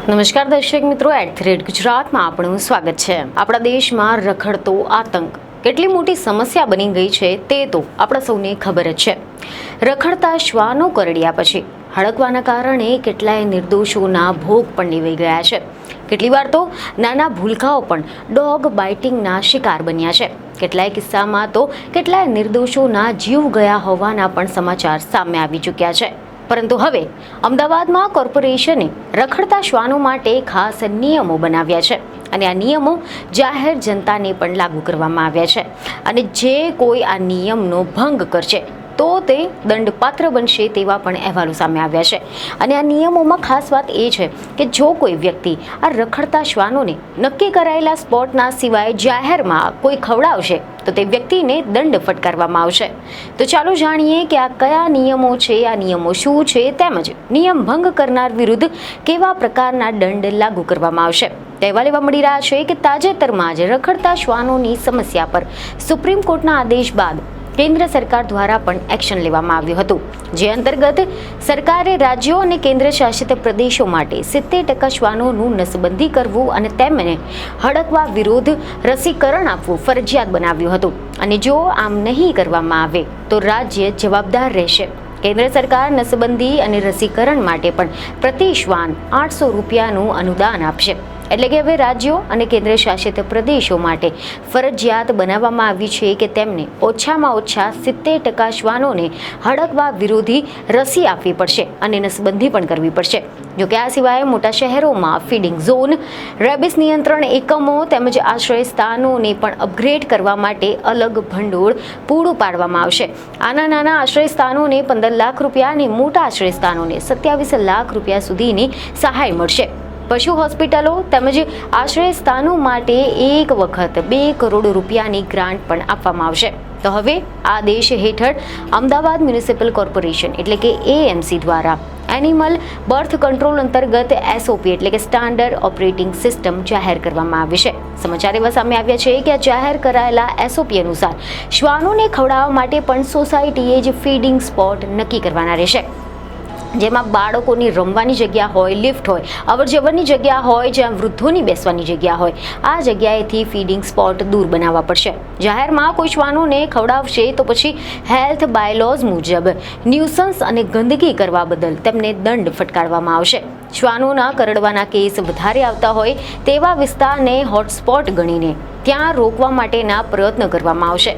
નમસ્કાર દર્શક મિત્રો, @ગુજરાતમાં આપણું સ્વાગત છે। આપણા દેશમાં રખડતો આતંક કેટલી મોટી સમસ્યા બની ગઈ છે તે તો આપણા સૌને ખબર જ છે। રખડતા શ્વાનો કરડ્યા પછી હડકવાના કારણે કેટલાય નિર્દોષોના ભોગ પણ નિવાઈ ગયા છે। કેટલી વાર તો નાના ભૂલકાઓ પણ ડોગ બાઇટિંગના શિકાર બન્યા છે। કેટલાય કિસ્સામાં તો કેટલાય નિર્દોષોના જીવ ગયા હોવાના પણ સમાચાર સામે આવી ચૂક્યા છે। પરંતુ હવે અમદાવાદમાં કોર્પોરેશને રખડતા શ્વાનો માટે ખાસ નિયમો બનાવ્યા છે અને આ નિયમો જાહેર જનતાને પણ લાગુ કરવામાં આવ્યા છે અને જે કોઈ આ નિયમનો ભંગ કરશે તો તે દંડપાત્ર બનશે તેવા પણ અહેવાલો સામે આવ્યા છે। અને આ નિયમોમાં ખાસ વાત એ છે કે જો કોઈ વ્યક્તિ આ રખડતા શ્વાનોને નક્કી કરાયેલા સ્પોટના સિવાય જાહેરમાં કોઈ ખવડાવશે તો તે વ્યક્તિને દંડ ફટકારવામાં આવશે। તો ચાલો જાણીએ કે આ કયા નિયમો છે, આ નિયમો શું છે, તેમજ નિયમ ભંગ કરનાર વિરુદ્ધ કેવા પ્રકારના દંડ લાગુ કરવામાં આવશે। કહેવા લેવા મળી રહ્યા છે કે તાજેતરમાં જ રખડતા શ્વાનોની સમસ્યા પર સુપ્રીમ કોર્ટના આદેશ બાદ કેન્દ્ર સરકાર દ્વારા પણ એક્શન લેવામાં આવ્યું હતું, જે અંતર્ગત સરકારે રાજ્યો અને કેન્દ્ર શાસિત પ્રદેશો માટે 70% શ્વાનોનું નસબંધી કરવું અને તેમને હડકવા વિરુદ્ધ રસીકરણ આપવું ફરજિયાત બનાવ્યું હતું અને જો આમ નહીં કરવામાં આવે તો રાજ્ય જવાબદાર રહેશે। કેન્દ્ર સરકાર નસબંધી અને રસીકરણ માટે પણ પ્રતિ શ્વાન 800 રૂપિયાનું અનુદાન આપશે। એટલે કે હવે રાજ્યો અને કેન્દ્ર શાસિત પ્રદેશો માટે ફરજિયાત બનાવવામાં આવ્યું છે કે તેમને ઓછામાં ઓછા 70% શ્વાનોને હડકવા વિરોધી રસી આપવી પડશે અને નસબંધી પણ કરવી પડશે। જોકે આ સિવાય મોટા શહેરોમાં ફીડિંગ ઝોન, રેબિસ નિયંત્રણ એકમો તેમજ આશ્રય સ્થાનોને પણ અપગ્રેડ કરવા માટે અલગ ભંડોળ પૂરું પાડવામાં આવશે। નાના આશ્રય સ્થાનોને 15 લાખ રૂપિયા અને મોટા આશ્રય સ્થાનોને 27 લાખ રૂપિયા સુધીની સહાય મળશે। પશુ હોસ્પિટલો તેમજ આશ્રય સ્થાનો માટે એક વખત 2 કરોડ રૂપિયાની ગ્રાન્ટ પણ આપવામાં આવશે। તો હવે આ આદેશ હેઠળ અમદાવાદ મ્યુનિસિપલ કોર્પોરેશન એટલે કે AMC દ્વારા એનિમલ બર્થ કંટ્રોલ અંતર્ગત SOP એટલે કે સ્ટાન્ડર્ડ ઓપરેટિંગ સિસ્ટમ જાહેર કરવામાં આવી છે। સમાચાર એવા સામે આવ્યા છે કે આ જાહેર કરાયેલા SOP અનુસાર શ્વાનોને ખવડાવવા માટે પણ સોસાયટીએ જ ફીડિંગ સ્પોટ નક્કી કરવાના રહેશે, જેમાં બાળકોની રમવાની જગ્યા હોય, લિફ્ટ હોય, અવરજવરની જગ્યા હોય, જ્યાં વૃદ્ધોની બેસવાની જગ્યા હોય, આ જગ્યાએથી ફીડિંગ સ્પોટ દૂર બનાવવા પડશે। જાહેરમાં કોઈ શ્વાનોને ખવડાવશે તો પછી હેલ્થ બાયલોઝ મુજબ ન્યુસન્સ અને ગંદકી કરવા બદલ તેમને દંડ ફટકારવામાં આવશે। શ્વાનોના કરડવાના કેસ વધારે આવતા હોય તેવા વિસ્તારને હોટસ્પોટ ગણીને ત્યાં રોકવા માટેના પ્રયત્ન કરવામાં આવશે।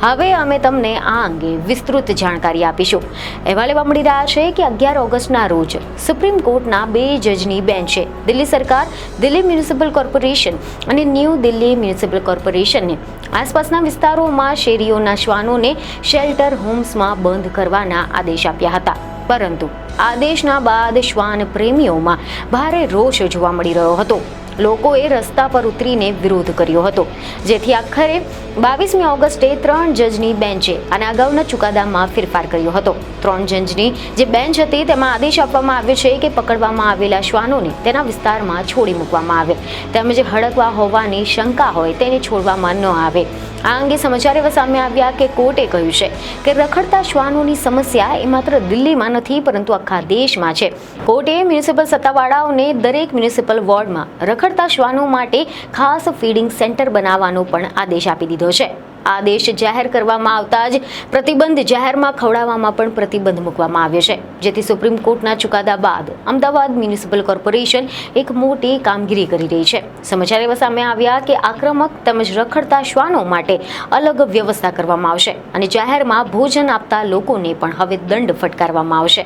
હવે અમે તમને આ અંગે વિસ્તૃત જાણકારી આપીશું। અહેવાલ એવા મળી રહ્યા છે કે 11 ઓગસ્ટના રોજ સુપ્રીમ કોર્ટના 2 જજની બેન્ચે દિલ્હી સરકાર, દિલ્હી મ્યુનિસિપલ કોર્પોરેશન અને ન્યૂ દિલ્હી મ્યુનિસિપલ કોર્પોરેશનને આસપાસના વિસ્તારોમાં શેરીઓના શ્વાનોને શેલ્ટર હોમ્સમાં બંધ કરવાના આદેશ આપ્યા હતા। પરંતુ આદેશના બાદ શ્વાન પ્રેમીઓમાં ભારે રોષ જોવા મળી રહ્યો હતો। લોકોએ રસ્તા પર ઉતરીને વિરોધ કર્યો હતો, જેથી આખરે 22મી ઓગસ્ટે 3 જજની બેન્ચે આના અગાઉના ચુકાદામાં ફેરફાર કર્યો હતો। 3 જજની જે બેન્ચ હતી તેમાં આદેશ આપવામાં આવ્યો છે કે પકડવામાં આવેલા શ્વાનોને તેના વિસ્તારમાં છોડી મૂકવામાં આવે તેમજ હડકવા હોવાની શંકા હોય તેને છોડવામાં ન આવે। આ અંગે સમાચાર એવા સામે આવ્યા કે કોર્ટે કહ્યું છે કે રખડતા શ્વાનોની સમસ્યા એ માત્ર દિલ્હીમાં નથી પરંતુ આખા દેશમાં છે। કોર્ટે મ્યુનિસિપલ સત્તાવાળાઓને દરેક મ્યુનિસિપલ વોર્ડમાં રખડતા શ્વાનો માટે ખાસ ફીડિંગ સેન્ટર બનાવવાનો પણ આદેશ આપી દીધો છે। આદેશ જાહેર કરવામાં આવતા જ પ્રતિબંધ જાહેરમાં ખવડાવવામાં પણ પ્રતિબંધ મૂકવામાં આવ્યો છે, જેથી સુપ્રીમ કોર્ટના ચુકાદા બાદ અમદાવાદ મ્યુનિસિપલ કોર્પોરેશન એક મોટી કામગીરી કરી રહી છે। સમાચાર એવા સામે આવ્યા કે આક્રમક તેમજ રખડતા શ્વાનો માટે અલગ વ્યવસ્થા કરવામાં આવશે અને જાહેરમાં ભોજન આપતા લોકોને પણ હવે દંડ ફટકારવામાં આવશે।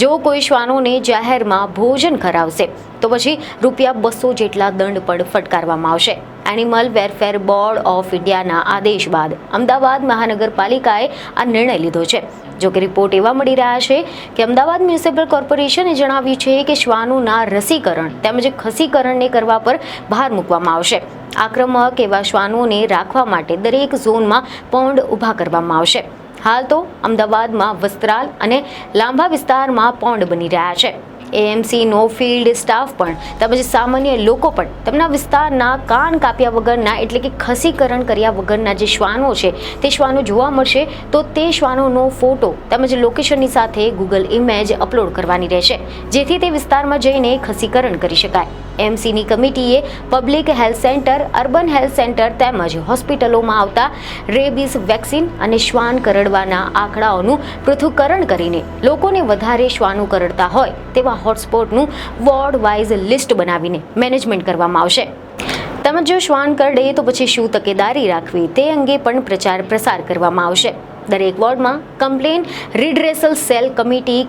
જો કોઈ શ્વાનોને જાહેરમાં ભોજન કરાવશે તો પછી ₹200 જેટલા દંડ પણ ફટકારવામાં આવશે। એનિમલ વેલફેર બોર્ડ ઓફ ઇન્ડિયાના આદેશ બાદ અમદાવાદ મહાનગરપાલિકાએ આ નિર્ણય લીધો છે। જો કે રિપોર્ટ એવા મળી રહ્યા છે કે અમદાવાદ મ્યુનિસિપલ કોર્પોરેશને જણાવ્યું છે કે શ્વાનોના રસીકરણ તેમજ ખસીકરણને કરવા પર ભાર મૂકવામાં આવશે। આક્રમક એવા શ્વાનોને રાખવા માટે દરેક ઝોનમાં પોન્ડ ઊભા કરવામાં આવશે। હાલ તો અમદાવાદમાં વસ્ત્રાલ અને લાંબા વિસ્તારમાં પોન્ડ બની રહ્યા છે। એએમસીનો ફિલ્ડ સ્ટાફ પણ તેમજ સામાન્ય લોકો પણ તેમના વિસ્તારના કાન કાપ્યા વગરના એટલે કે ખસીકરણ કર્યા વગરના જે શ્વાનો છે તે શ્વાનો જોવા મળશે તો તે શ્વાનોનો ફોટો તેમજ લોકેશનની સાથે ગૂગલ ઇમેજ અપલોડ કરવાની રહેશે, જેથી તે વિસ્તારમાં જઈને ખસીકરણ કરી શકાય. એમસીની કમિટીએ public health centre, urban health centre તેમજ હોસ્પિટલોમાં આવતા રેબીઝ વેક્સિન અને શ્વાન કરડવાના આંકડાઓનું પૃથ્થકરણ કરીને લોકોને વધારે શ્વાનો કરડતા હોય તેવા હોટસ્પોટનું વોર્ડ વાઇઝ લિસ્ટ બનાવીને મેનેજમેન્ટ કરવામાં આવશે. તેમજ જો શ્વાન કરડે તો પછી શું તકેદારી રાખવી તે અંગે પણ પ્રચાર પ્રસાર કરવામાં આવશે. દરેક વોર્ડમાં complaint redressal cell committee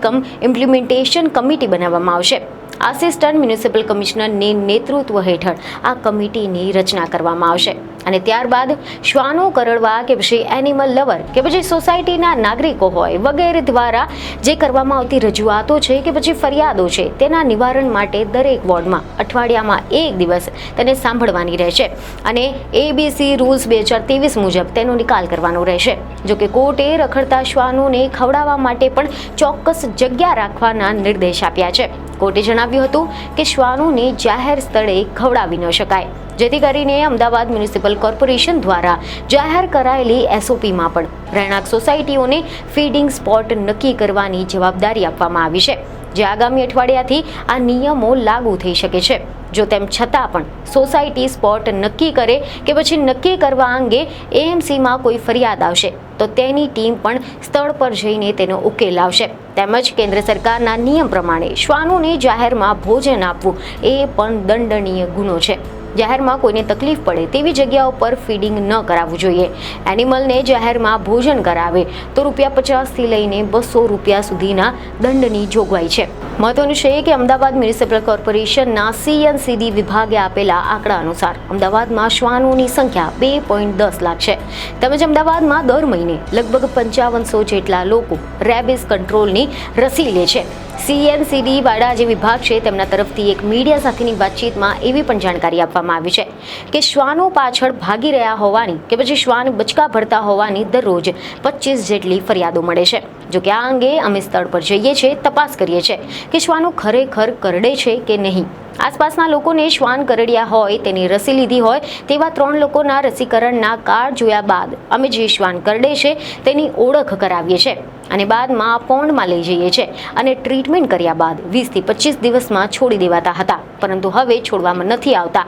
implementation committee બનાવવામાં આવશે. આસિસ્ટન્ટ મ્યુનિસિપલ કમિશનરની નેતૃત્વ હેઠળ આ કમિટીની રચના કરવામાં આવશે અને ત્યારબાદ શ્વાનો કરડવા કે પછી એનિમલ લવર કે પછી સોસાયટીના નાગરિકો હોય વગેરે દ્વારા જે કરવામાં આવતી રજૂઆતો છે કે પછી ફરિયાદો છે તેના નિવારણ માટે દરેક વોર્ડમાં અઠવાડિયામાં એક દિવસ તેને સાંભળવાની રહેશે અને ABC રૂલ્સ 2023 મુજબ તેનો નિકાલ કરવાનો રહેશે. જોકે કોર્ટે રખડતા શ્વાનોને ખવડાવવા માટે પણ ચોક્કસ જગ્યા રાખવાના નિર્દેશ આપ્યા છે. કોર્ટે જણાવ્યું હતું કે શ્વાનોને જાહેર સ્થળે ખવડાવી ન શકાય, જેથી કરીને અમદાવાદ મ્યુનિસિપલ કોર્પોરેશન દ્વારા જાહેર કરાયેલી SOPમાં પણ રહેણાંક સોસાયટીઓને ફીડિંગ સ્પોટ નક્કી કરવાની જવાબદારી આપવામાં આવી છે, જે આગામી અઠવાડિયાથી આ નિયમો લાગુ થઈ શકે છે. જો તેમ છતાં પણ સોસાયટી સ્પોટ નક્કી કરે કે પછી નક્કી કરવા અંગે એએમસીમાં કોઈ ફરિયાદ આવશે તો તેની ટીમ પણ સ્થળ પર જઈને તેનો ઉકેલ લાવશે. તેમજ કેન્દ્ર સરકારના નિયમ પ્રમાણે શ્વાનોને જાહેરમાં ભોજન આપવું એ પણ દંડનીય ગુનો છે. જાહેરમાં કોઈને તકલીફ પડે તેવી જગ્યાઓ પર ફીડિંગ ન કરાવવું જોઈએ. એનિમલને જાહેરમાં ભોજન કરાવે તો ₹50થી લઈને ₹200 સુધીના દંડની જોગવાઈ છે. મહત્વનું છે કે અમદાવાદ મ્યુનિસિપલ કોર્પોરેશનના CNCD વિભાગે આપેલા આંકડા અનુસાર અમદાવાદમાં શ્વાનોની સંખ્યા 2.10 લાખ છે. તેમજ અમદાવાદમાં દર મહિને લગભગ 5500 જેટલા લોકો રેબીઝ કંટ્રોલની રસી લે છે. CNCD વાળા જે વિભાગ છે તેમના તરફથી એક મીડિયા સાથેની વાતચીતમાં એવી પણ જાણકારી આપવામાં આવી છે કે શ્વાનો પાછળ ભાગી રહ્યા હોવાની કે પછી શ્વાન બચકા ભરતા હોવાની દરરોજ 25 જેટલી ફરિયાદો મળે છે. જો કે આ અંગે અમે સ્થળ પર જઈએ છીએ, તપાસ કરીએ છીએ કે શ્વાનો ખરેખર કરડે છે કે નહીં. આસપાસના લોકોને શ્વાન કરડ્યા હોય તેની રસી લીધી હોય તેવા 3 લોકોના રસીકરણના કાર્ડ જોયા બાદ અમે જે શ્વાન કરડે છે તેની ઓળખ કરાવીએ છીએ અને બાદમાં પોન્ડમાં લઈ જઈએ છીએ અને ટ્રીટમેન્ટ કર્યા બાદ 20થી 25 દિવસમાં છોડી દેવાતા હતા, પરંતુ હવે છોડવામાં નથી આવતા.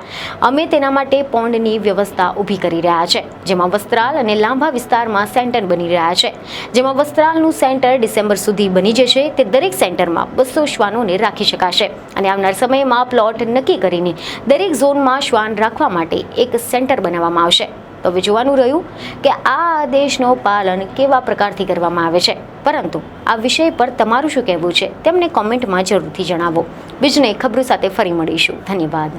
અમે તેના માટે પોન્ડની વ્યવસ્થા ઊભી કરી રહ્યા છે, જેમાં વસ્ત્રાલ અને લાંભા વિસ્તારમાં સેન્ટર બની રહ્યા છે. જેમાં વસ્ત્રાલનું સેન્ટર ડિસેમ્બર સુધી બની જશે. તે દરેક સેન્ટરમાં 200 શ્વાનોને રાખી શકાશે અને આવનાર સમયમાં પ્લોટ નક્કી કરીને દરેક ઝોનમાં શ્વાન રાખવા માટે એક સેન્ટર બનાવવામાં આવશે. તો હવે જોવાનું રહ્યું કે આ આદેશનો પાલન કેવા પ્રકારથી કરવામાં આવે છે. પરંતુ આ વિષય પર તમારું શું કહેવું છે તેમને કોમેન્ટમાં જરૂરથી જણાવો. બીજને ખબરો સાથે ફરી મળીશું. ધન્યવાદ.